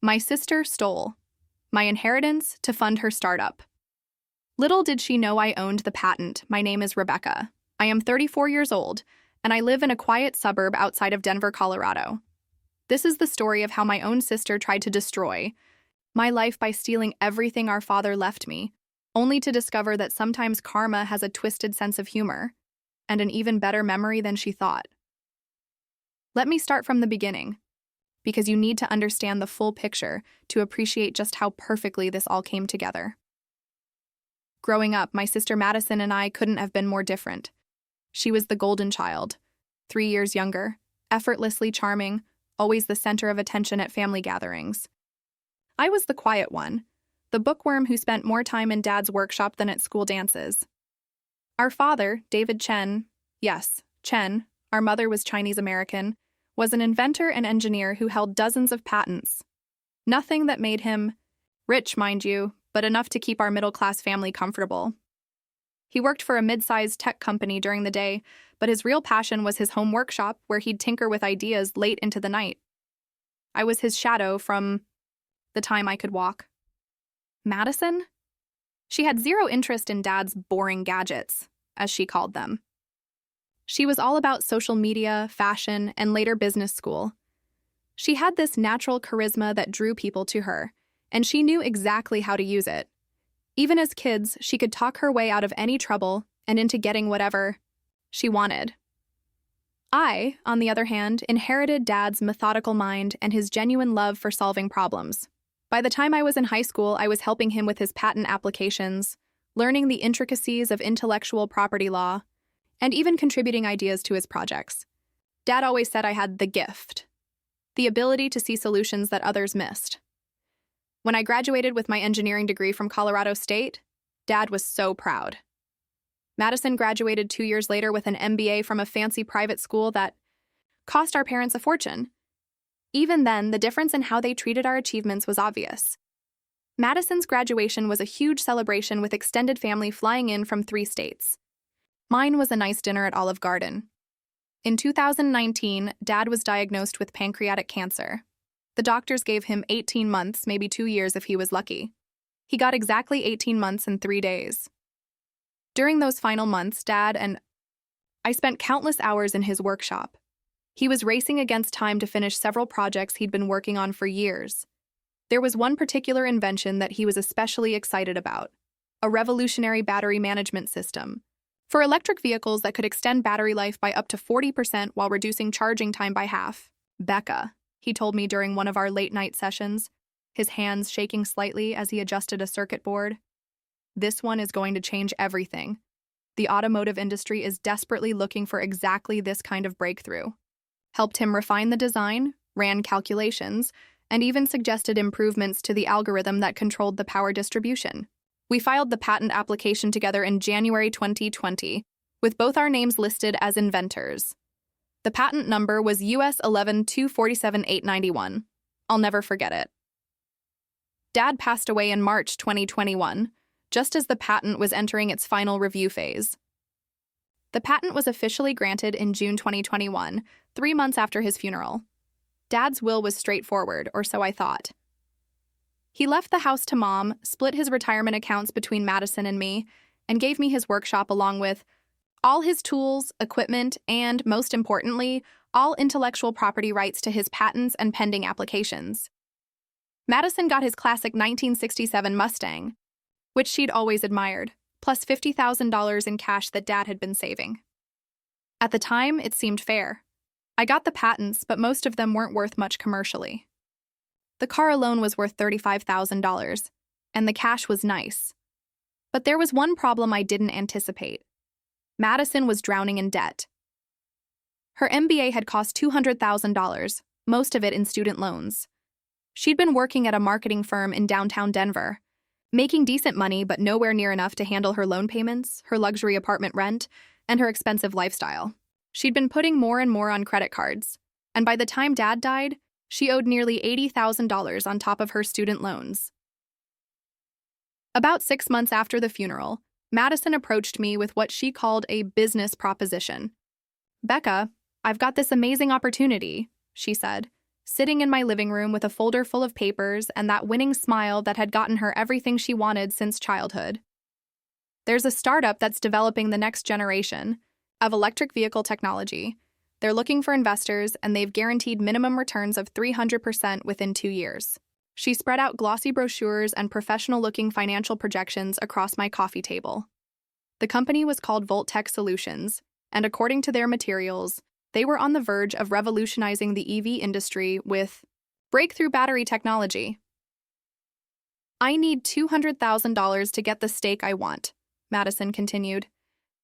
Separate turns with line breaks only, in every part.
My sister stole my inheritance to fund her startup. Little did she know I owned the patent. My name is Rebecca. I am 34 years old, and I live in a quiet suburb outside of Denver, Colorado. This is the story of how my own sister tried to destroy my life by stealing everything our father left me, only to discover that sometimes karma has a twisted sense of humor and an even better memory than she thought. Let me start from the beginning, because you need to understand the full picture to appreciate just how perfectly this all came together. Growing up, my sister Madison and I couldn't have been more different. She was the golden child, 3 years younger, effortlessly charming, always the center of attention at family gatherings. I was the quiet one, the bookworm who spent more time in Dad's workshop than at school dances. Our father, David Chen, yes, Chen, our mother was Chinese American, was an inventor and engineer who held dozens of patents. Nothing that made him rich, mind you, but enough to keep our middle-class family comfortable. He worked for a mid-sized tech company during the day, but his real passion was his home workshop where he'd tinker with ideas late into the night. I was his shadow from the time I could walk. Madison? She had zero interest in Dad's boring gadgets, as she called them. She was all about social media, fashion, and later business school. She had this natural charisma that drew people to her, and she knew exactly how to use it. Even as kids, she could talk her way out of any trouble and into getting whatever she wanted. I, on the other hand, inherited Dad's methodical mind and his genuine love for solving problems. By the time I was in high school, I was helping him with his patent applications, learning the intricacies of intellectual property law, and even contributing ideas to his projects. Dad always said I had the gift, the ability to see solutions that others missed. When I graduated with my engineering degree from Colorado State, Dad was so proud. Madison graduated 2 years later with an MBA from a fancy private school that cost our parents a fortune. Even then, the difference in how they treated our achievements was obvious. Madison's graduation was a huge celebration with extended family flying in from 3 states. Mine was a nice dinner at Olive Garden. In 2019, Dad was diagnosed with pancreatic cancer. The doctors gave him 18 months, maybe 2 years if he was lucky. He got exactly 18 months and 3 days. During those final months, Dad and I spent countless hours in his workshop. He was racing against time to finish several projects he'd been working on for years. There was one particular invention that he was especially excited about, a revolutionary battery management system for electric vehicles that could extend battery life by up to 40% while reducing charging time by half. Becca, he told me during one of our late-night sessions, his hands shaking slightly as he adjusted a circuit board. This one is going to change everything. The automotive industry is desperately looking for exactly this kind of breakthrough. Helped him refine the design, ran calculations, and even suggested improvements to the algorithm that controlled the power distribution. We filed the patent application together in January 2020, with both our names listed as inventors. The patent number was US 11247891. I'll never forget it. Dad passed away in March 2021, just as the patent was entering its final review phase. The patent was officially granted in June 2021, 3 months after his funeral. Dad's will was straightforward, or so I thought. He left the house to Mom, split his retirement accounts between Madison and me, and gave me his workshop along with all his tools, equipment, and, most importantly, all intellectual property rights to his patents and pending applications. Madison got his classic 1967 Mustang, which she'd always admired, plus $50,000 in cash that Dad had been saving. At the time, it seemed fair. I got the patents, but most of them weren't worth much commercially. The car alone was worth $35,000, and the cash was nice. But there was one problem I didn't anticipate. Madison was drowning in debt. Her MBA had cost $200,000, most of it in student loans. She'd been working at a marketing firm in downtown Denver, making decent money but nowhere near enough to handle her loan payments, her luxury apartment rent, and her expensive lifestyle. She'd been putting more and more on credit cards, and by the time Dad died, she owed nearly $80,000 on top of her student loans. About 6 months after the funeral, Madison approached me with what she called a business proposition. "Becca, I've got this amazing opportunity," she said. sitting in my living room with a folder full of papers and that winning smile that had gotten her everything she wanted since childhood. There's a startup that's developing the next generation of electric vehicle technology. They're looking for investors, and they've guaranteed minimum returns of 300% within 2 years. She spread out glossy brochures and professional-looking financial projections across my coffee table. The company was called Volt-Tech Solutions, and according to their materials, they were on the verge of revolutionizing the EV industry with breakthrough battery technology. I need $200,000 to get the stake I want, Madison continued.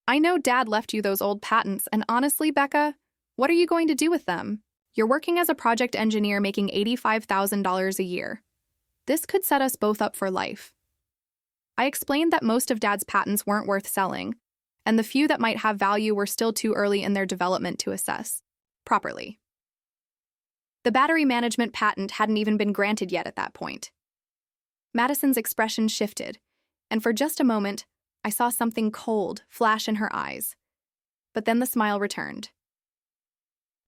I know Dad left you those old patents, and honestly, Becca, what are you going to do with them? You're working as a project engineer making $85,000 a year. This could set us both up for life. I explained that most of Dad's patents weren't worth selling, and the few that might have value were still too early in their development to assess properly. The battery management patent hadn't even been granted yet at that point. Madison's expression shifted, and for just a moment, I saw something cold flash in her eyes. But then the smile returned.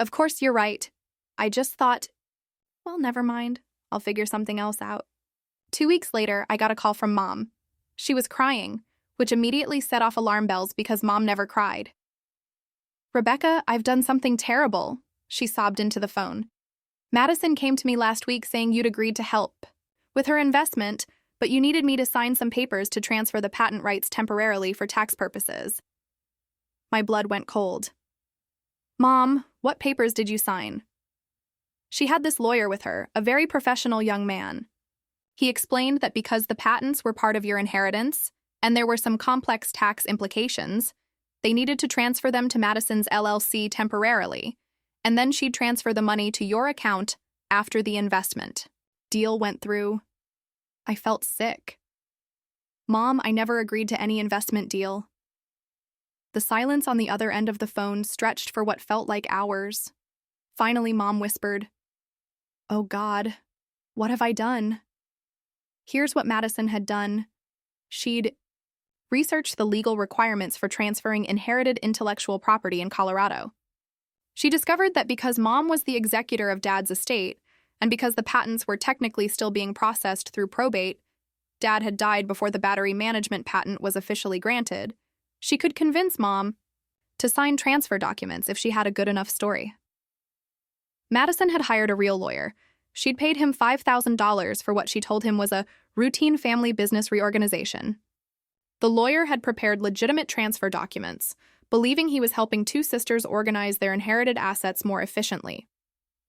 Of course you're right. I just thought, well, never mind. I'll figure something else out. 2 weeks later, I got a call from Mom. She was crying, which immediately set off alarm bells because Mom never cried. Rebecca, I've done something terrible, she sobbed into the phone. Madison came to me last week saying you'd agreed to help with her investment, but you needed me to sign some papers to transfer the patent rights temporarily for tax purposes. My blood went cold. Mom, what papers did you sign? She had this lawyer with her, a very professional young man. He explained that because the patents were part of your inheritance, and there were some complex tax implications, they needed to transfer them to Madison's LLC temporarily, and then she'd transfer the money to your account after the investment. Deal went through. I felt sick. Mom, I never agreed to any investment deal. The silence on the other end of the phone stretched for what felt like hours. Finally, Mom whispered, Oh God, what have I done? Here's what Madison had done. She'd researched the legal requirements for transferring inherited intellectual property in Colorado. She discovered that because Mom was the executor of Dad's estate, and because the patents were technically still being processed through probate, Dad had died before the battery management patent was officially granted, she could convince Mom to sign transfer documents if she had a good enough story. Madison had hired a real lawyer. She'd paid him $5,000 for what she told him was a routine family business reorganization. The lawyer had prepared legitimate transfer documents, believing he was helping two sisters organize their inherited assets more efficiently.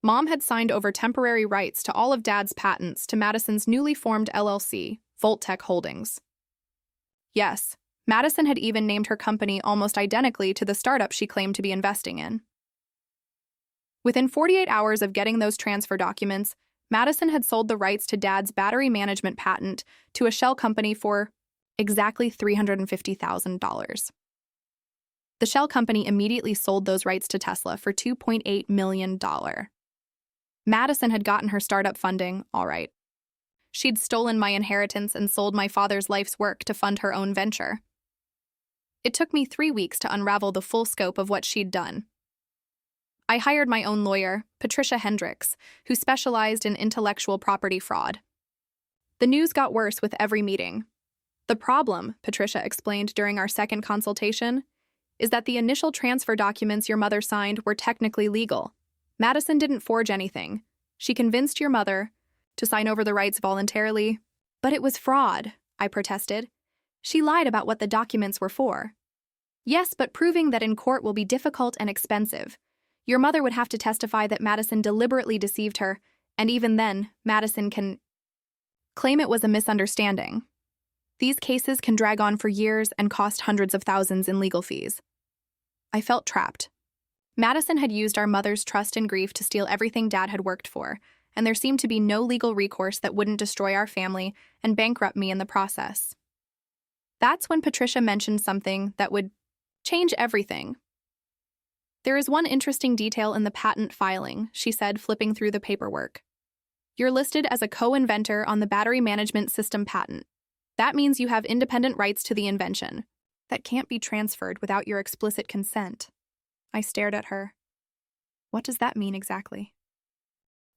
Mom had signed over temporary rights to all of Dad's patents to Madison's newly formed LLC, Volt-Tech Holdings. Yes, Madison had even named her company almost identically to the startup she claimed to be investing in. Within 48 hours of getting those transfer documents, Madison had sold the rights to Dad's battery management patent to a shell company for exactly $350,000. The shell company immediately sold those rights to Tesla for $2.8 million. Madison had gotten her startup funding, all right. She'd stolen my inheritance and sold my father's life's work to fund her own venture. It took me 3 weeks to unravel the full scope of what she'd done. I hired my own lawyer, Patricia Hendricks, who specialized in intellectual property fraud. The news got worse with every meeting. The problem, Patricia explained during our second consultation, is that the initial transfer documents your mother signed were technically legal. Madison didn't forge anything. She convinced your mother to sign over the rights voluntarily. But it was fraud, I protested. She lied about what the documents were for. Yes, but proving that in court will be difficult and expensive. Your mother would have to testify that Madison deliberately deceived her, and even then, Madison can claim it was a misunderstanding. These cases can drag on for years and cost hundreds of thousands in legal fees. I felt trapped. Madison had used our mother's trust and grief to steal everything Dad had worked for, and there seemed to be no legal recourse that wouldn't destroy our family and bankrupt me in the process. That's when Patricia mentioned something that would change everything. There is one interesting detail in the patent filing, she said, flipping through the paperwork. You're listed as a co-inventor on the battery management system patent. That means you have independent rights to the invention. That can't be transferred without your explicit consent. I stared at her. What does that mean exactly?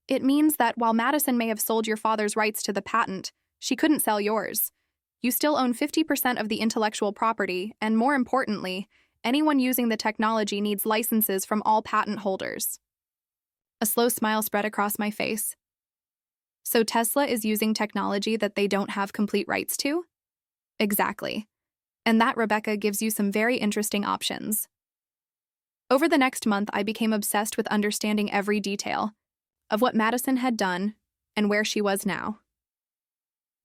It means that while Madison may have sold your father's rights to the patent, she couldn't sell yours. You still own 50% of the intellectual property, and more importantly, anyone using the technology needs licenses from all patent holders. A slow smile spread across my face. So Tesla is using technology that they don't have complete rights to? Exactly. And that, Rebecca, gives you some very interesting options. Over the next month, I became obsessed with understanding every detail of what Madison had done and where she was now.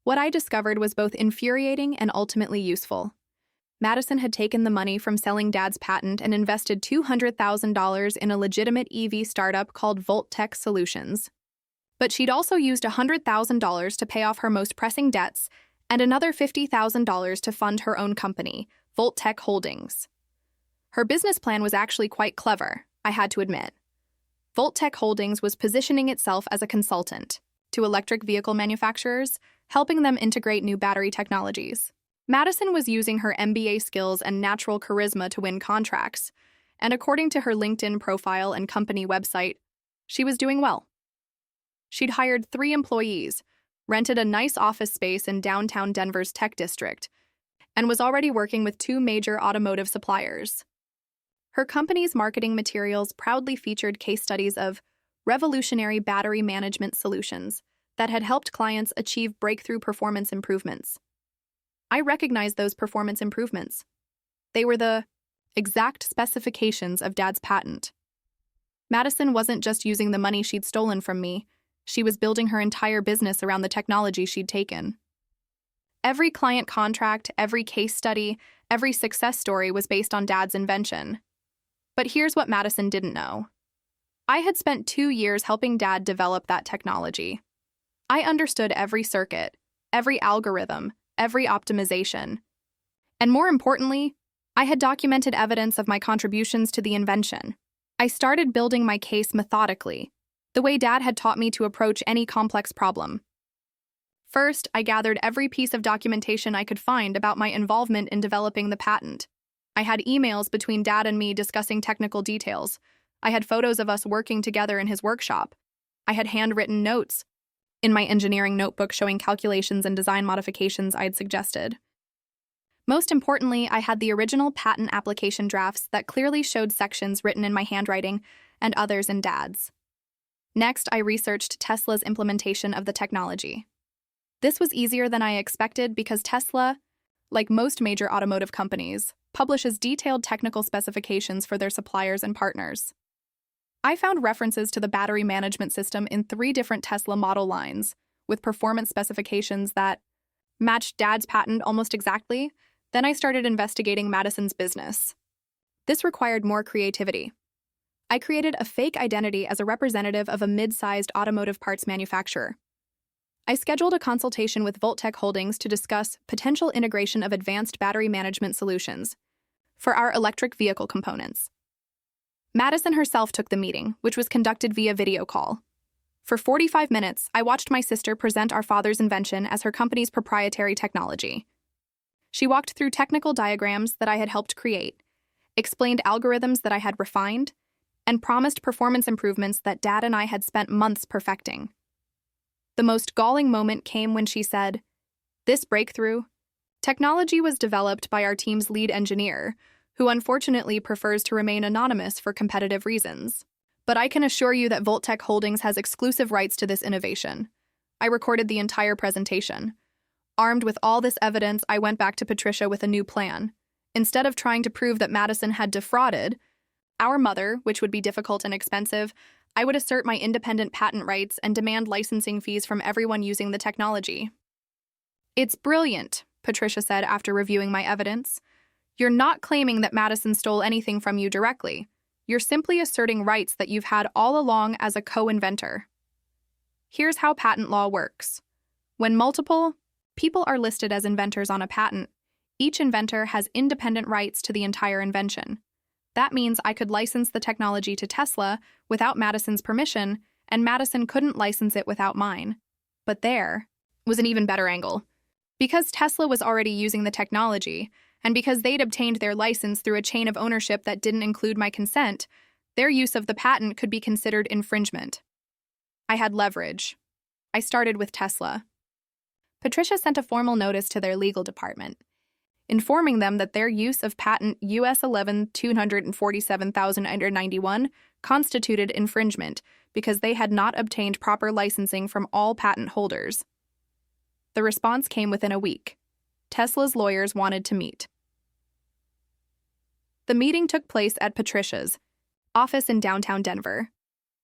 What I discovered was both infuriating and ultimately useful. Madison had taken the money from selling Dad's patent and invested $200,000 in a legitimate EV startup called Volt Tech Solutions. But she'd also used $100,000 to pay off her most pressing debts and another $50,000 to fund her own company, Volt Tech Holdings. Her business plan was actually quite clever, I had to admit. Volt Tech Holdings was positioning itself as a consultant to electric vehicle manufacturers, helping them integrate new battery technologies. Madison was using her MBA skills and natural charisma to win contracts, and according to her LinkedIn profile and company website, she was doing well. She'd hired 3 employees, rented a nice office space in downtown Denver's tech district, and was already working with 2 major automotive suppliers. Her company's marketing materials proudly featured case studies of revolutionary battery management solutions that had helped clients achieve breakthrough performance improvements. I recognized those performance improvements. They were the exact specifications of Dad's patent. Madison wasn't just using the money she'd stolen from me, she was building her entire business around the technology she'd taken. Every client contract, every case study, every success story was based on Dad's invention. But here's what Madison didn't know. I had spent 2 years helping Dad develop that technology. I understood every circuit, every algorithm, every optimization. And more importantly, I had documented evidence of my contributions to the invention. I started building my case methodically, the way Dad had taught me to approach any complex problem. First, I gathered every piece of documentation I could find about my involvement in developing the patent. I had emails between Dad and me discussing technical details. I had photos of us working together in his workshop. I had handwritten notes in my engineering notebook showing calculations and design modifications I'd suggested. Most importantly, I had the original patent application drafts that clearly showed sections written in my handwriting and others in Dad's. Next, I researched Tesla's implementation of the technology. This was easier than I expected because Tesla, like most major automotive companies, publishes detailed technical specifications for their suppliers and partners. I found references to the battery management system in 3 different Tesla model lines, with performance specifications that matched Dad's patent almost exactly. Then I started investigating Madison's business. This required more creativity. I created a fake identity as a representative of a mid-sized automotive parts manufacturer. I scheduled a consultation with Volt Tech Holdings to discuss potential integration of advanced battery management solutions for our electric vehicle components. Madison herself took the meeting, which was conducted via video call. For 45 minutes, I watched my sister present our father's invention as her company's proprietary technology. She walked through technical diagrams that I had helped create, explained algorithms that I had refined, and promised performance improvements that Dad and I had spent months perfecting. The most galling moment came when she said, "This breakthrough technology was developed by our team's lead engineer, who unfortunately prefers to remain anonymous for competitive reasons. But I can assure you that Volt Tech Holdings has exclusive rights to this innovation." I recorded the entire presentation. Armed with all this evidence, I went back to Patricia with a new plan. Instead of trying to prove that Madison had defrauded our mother, which would be difficult and expensive, I would assert my independent patent rights and demand licensing fees from everyone using the technology. "It's brilliant," Patricia said after reviewing my evidence. "You're not claiming that Madison stole anything from you directly. You're simply asserting rights that you've had all along as a co-inventor. Here's how patent law works. When multiple people are listed as inventors on a patent, each inventor has independent rights to the entire invention. That means I could license the technology to Tesla without Madison's permission, and Madison couldn't license it without mine. But there was an even better angle. Because Tesla was already using the technology, and because they'd obtained their license through a chain of ownership that didn't include my consent, their use of the patent could be considered infringement. I had leverage. I started with Tesla. Patricia sent a formal notice to their legal department, informing them that their use of patent US 11,247,991 constituted infringement because they had not obtained proper licensing from all patent holders. The response came within a week. Tesla's lawyers wanted to meet. The meeting took place at Patricia's office in downtown Denver.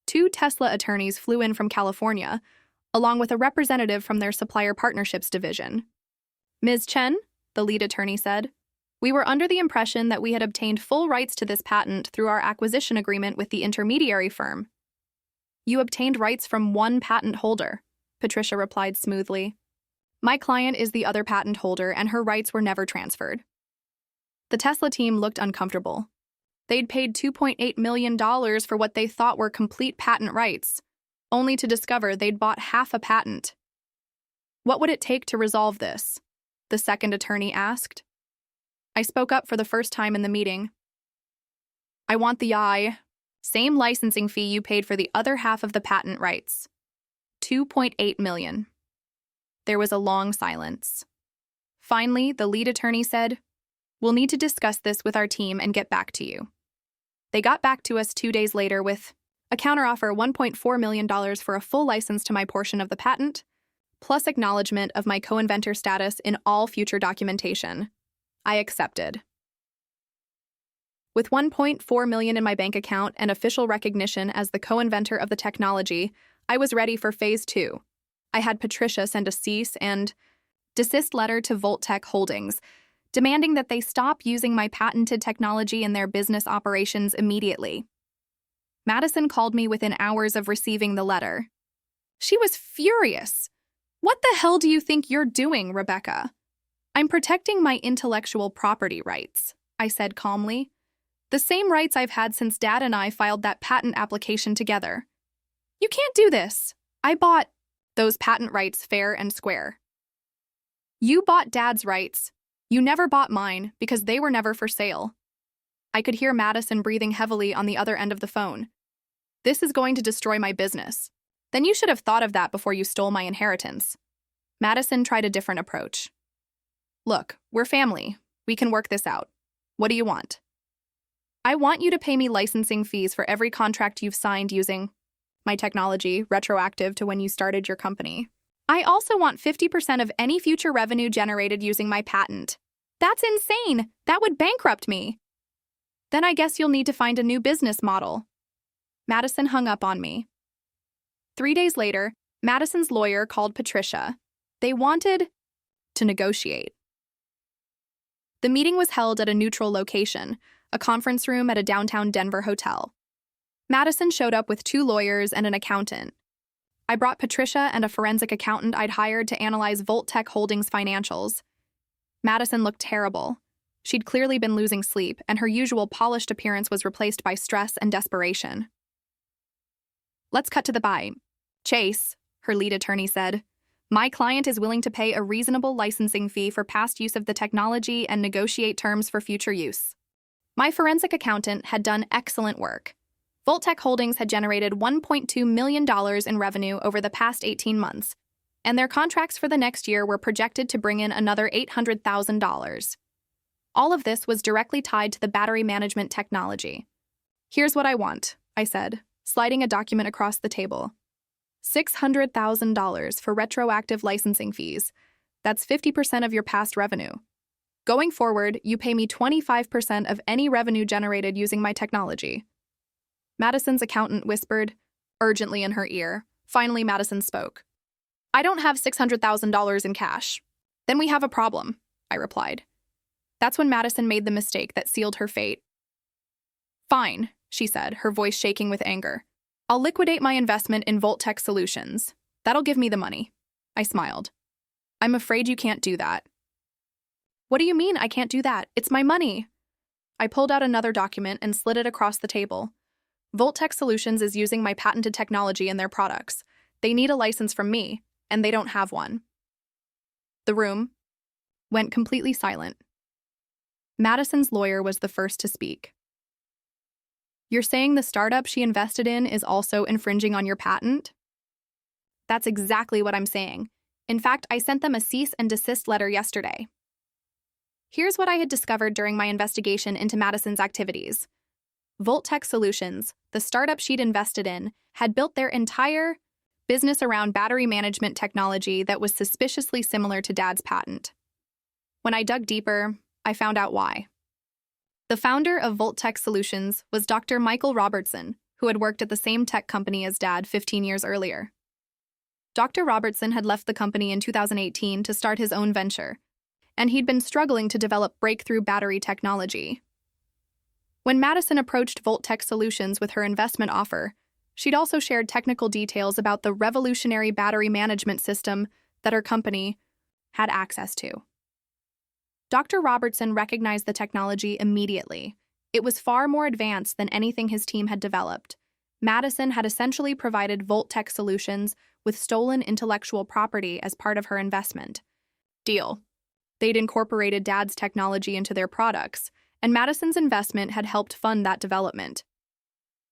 2 Tesla attorneys flew in from California, along with a representative from their supplier partnerships division. Ms. Chen, the lead attorney said, "We were under the impression that we had obtained full rights to this patent through our acquisition agreement with the intermediary firm." "You obtained rights from one patent holder," Patricia replied smoothly. "My client is the other patent holder, and her rights were never transferred." The Tesla team looked uncomfortable. They'd paid $2.8 million for what they thought were complete patent rights, only to discover they'd bought half a patent. "What would it take to resolve this?" the second attorney asked. I spoke up for the first time in the meeting. "I want the same licensing fee you paid for the other half of the patent rights. $2.8 million. There was a long silence. Finally, the lead attorney said, "We'll need to discuss this with our team and get back to you." They got back to us 2 days later with a counteroffer $1.4 million for a full license to my portion of the patent, plus acknowledgement of my co-inventor status in all future documentation. I accepted. With $1.4 million in my bank account and official recognition as the co-inventor of the technology, I was ready for Phase 2. I had Patricia send a cease and desist letter to Voltech Holdings, demanding that they stop using my patented technology in their business operations immediately. Madison called me within hours of receiving the letter. She was furious. "What the hell do you think you're doing, Rebecca?" "I'm protecting my intellectual property rights," I said calmly. "The same rights I've had since Dad and I filed that patent application together." "You can't do this. I bought those patent rights fair and square." "You bought Dad's rights. You never bought mine because they were never for sale." I could hear Madison breathing heavily on the other end of the phone. "This is going to destroy my business. Then you should have thought of that before you stole my inheritance." Madison tried a different approach. "Look, we're family. We can work this out. What do you want?" "I want you to pay me licensing fees for every contract you've signed using my technology, retroactive to when you started your company. I also want 50% of any future revenue generated using my patent." "That's insane! That would bankrupt me." "Then I guess you'll need to find a new business model." Madison hung up on me. 3 days later, Madison's lawyer called Patricia. They wanted to negotiate. The meeting was held at a neutral location, a conference room at a downtown Denver hotel. Madison showed up with 2 lawyers and an accountant. I brought Patricia and a forensic accountant I'd hired to analyze Voltech Holdings' financials. Madison looked terrible. She'd clearly been losing sleep, and her usual polished appearance was replaced by stress and desperation. "Let's cut to the buy. Chase," her lead attorney said, "my client is willing to pay a reasonable licensing fee for past use of the technology and negotiate terms for future use." My forensic accountant had done excellent work. Voltech Holdings had generated $1.2 million in revenue over the past 18 months, and their contracts for the next year were projected to bring in another $800,000. All of this was directly tied to the battery management technology. "Here's what I want," I said, sliding a document across the table. $600,000 for retroactive licensing fees. That's 50% of your past revenue. Going forward, you pay me 25% of any revenue generated using my technology. Madison's accountant whispered urgently in her ear. Finally, Madison spoke. "I don't have $600,000 in cash." "Then we have a problem," I replied. That's when Madison made the mistake that sealed her fate. "Fine," she said, her voice shaking with anger. "I'll liquidate my investment in Voltech Solutions. That'll give me the money." I smiled. "I'm afraid you can't do that." "What do you mean I can't do that? It's my money." I pulled out another document and slid it across the table. Voltech Solutions is using my patented technology in their products. They need a license from me, and they don't have one. The room went completely silent. Madison's lawyer was the first to speak. "You're saying the startup she invested in is also infringing on your patent?" That's exactly what I'm saying. In fact, I sent them a cease and desist letter yesterday. Here's what I had discovered during my investigation into Madison's activities. Voltech Solutions, the startup she'd invested in, had built their entire business around battery management technology that was suspiciously similar to Dad's patent. When I dug deeper, I found out why. The founder of Voltech Solutions was Dr. Michael Robertson, who had worked at the same tech company as Dad 15 years earlier. Dr. Robertson had left the company in 2018 to start his own venture, and he'd been struggling to develop breakthrough battery technology. When Madison approached Voltech Solutions with her investment offer, she'd also shared technical details about the revolutionary battery management system that her company had access to. Dr. Robertson recognized the technology immediately. It was far more advanced than anything his team had developed. Madison had essentially provided Voltech Solutions with stolen intellectual property as part of her investment deal. They'd incorporated Dad's technology into their products, and Madison's investment had helped fund that development.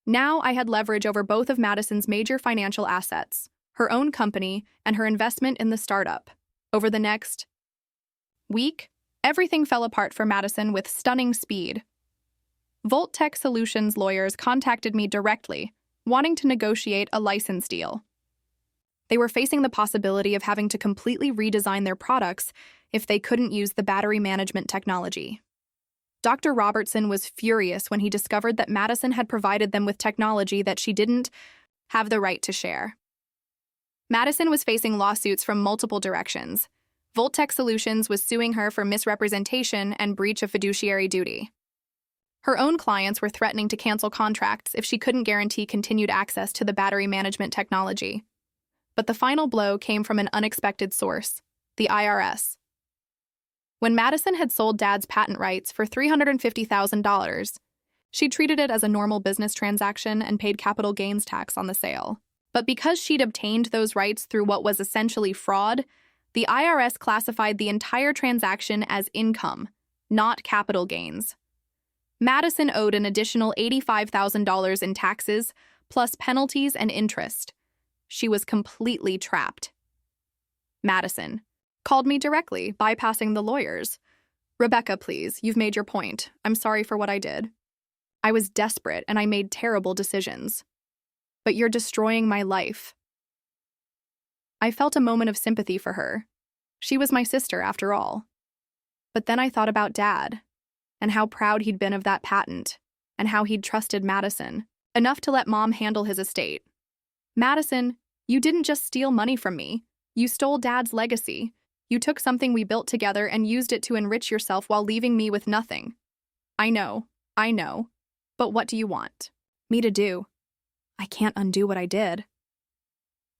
Now I had leverage over both of Madison's major financial assets, her own company and her investment in the startup. Over the next week, everything fell apart for Madison with stunning speed. Voltech Solutions lawyers contacted me directly, wanting to negotiate a license deal. They were facing the possibility of having to completely redesign their products if they couldn't use the battery management technology. Dr. Robertson was furious when he discovered that Madison had provided them with technology that she didn't have the right to share. Madison was facing lawsuits from multiple directions. Voltech Solutions was suing her for misrepresentation and breach of fiduciary duty. Her own clients were threatening to cancel contracts if she couldn't guarantee continued access to the battery management technology. But the final blow came from an unexpected source, the IRS. When Madison had sold Dad's patent rights for $350,000, she treated it as a normal business transaction and paid capital gains tax on the sale. But because she'd obtained those rights through what was essentially fraud, the IRS classified the entire transaction as income, not capital gains. Madison owed an additional $85,000 in taxes, plus penalties and interest. She was completely trapped. Madison called me directly, bypassing the lawyers. "Rebecca, please, you've made your point. I'm sorry for what I did. I was desperate and I made terrible decisions. But you're destroying my life." I felt a moment of sympathy for her. She was my sister, after all. But then I thought about Dad, and how proud he'd been of that patent, and how he'd trusted Madison, enough to let Mom handle his estate. "Madison, you didn't just steal money from me. You stole Dad's legacy. You took something we built together and used it to enrich yourself while leaving me with nothing." I know. But what do you want me to do? I can't undo what I did."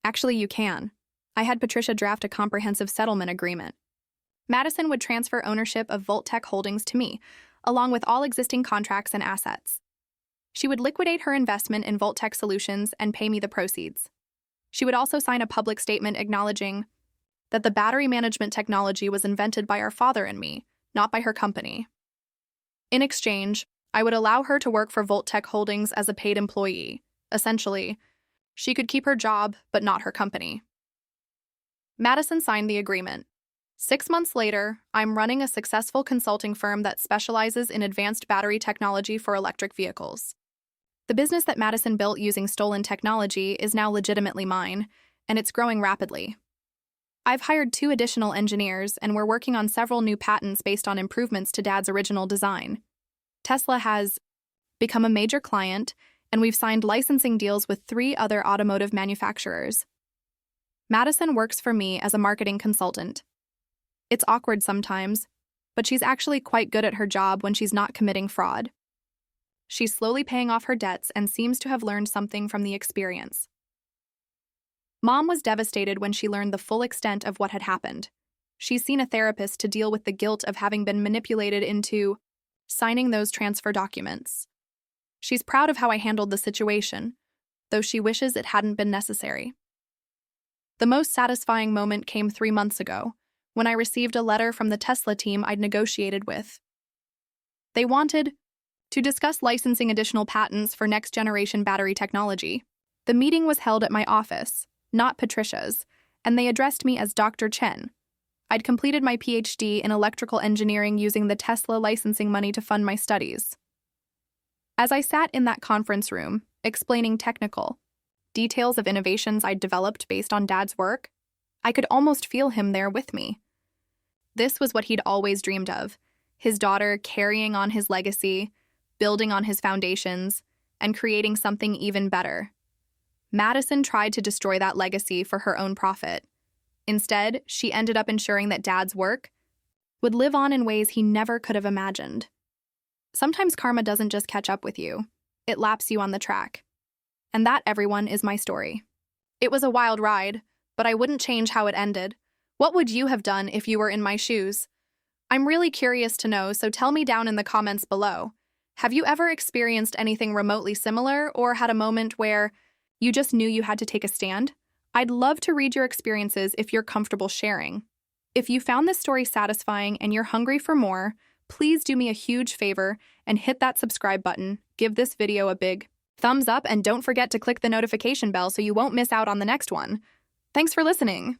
"Actually, you can. I had Patricia draft a comprehensive settlement agreement. Madison would transfer ownership of Voltech Holdings to me, along with all existing contracts and assets. She would liquidate her investment in Voltech Solutions and pay me the proceeds. She would also sign a public statement acknowledging that the battery management technology was invented by our father and me, not by her company. In exchange, I would allow her to work for Voltech Holdings as a paid employee. Essentially, she could keep her job, but not her company. Madison signed the agreement. 6 months later, I'm running a successful consulting firm that specializes in advanced battery technology for electric vehicles. The business that Madison built using stolen technology is now legitimately mine, and it's growing rapidly. I've hired 2 additional engineers, and we're working on several new patents based on improvements to Dad's original design. Tesla has become a major client, and we've signed licensing deals with 3 other automotive manufacturers. Madison works for me as a marketing consultant. It's awkward sometimes, but she's actually quite good at her job when she's not committing fraud. She's slowly paying off her debts and seems to have learned something from the experience. Mom was devastated when she learned the full extent of what had happened. She's seen a therapist to deal with the guilt of having been manipulated into signing those transfer documents. She's proud of how I handled the situation, though she wishes it hadn't been necessary. The most satisfying moment came 3 months ago, when I received a letter from the Tesla team I'd negotiated with. They wanted to discuss licensing additional patents for next-generation battery technology. The meeting was held at my office, not Patricia's, and they addressed me as Dr. Chen. I'd completed my PhD in electrical engineering using the Tesla licensing money to fund my studies. As I sat in that conference room, explaining technical details of innovations I'd developed based on Dad's work, I could almost feel him there with me. This was what he'd always dreamed of, his daughter carrying on his legacy, building on his foundations, and creating something even better. Madison tried to destroy that legacy for her own profit. Instead, she ended up ensuring that Dad's work would live on in ways he never could have imagined. Sometimes karma doesn't just catch up with you, it laps you on the track. And that, everyone, is my story. It was a wild ride, but I wouldn't change how it ended. What would you have done if you were in my shoes? I'm really curious to know, so tell me down in the comments below. Have you ever experienced anything remotely similar or had a moment where you just knew you had to take a stand? I'd love to read your experiences if you're comfortable sharing. If you found this story satisfying and you're hungry for more, please do me a huge favor and hit that subscribe button, give this video a big thumbs up, and don't forget to click the notification bell so you won't miss out on the next one. Thanks for listening.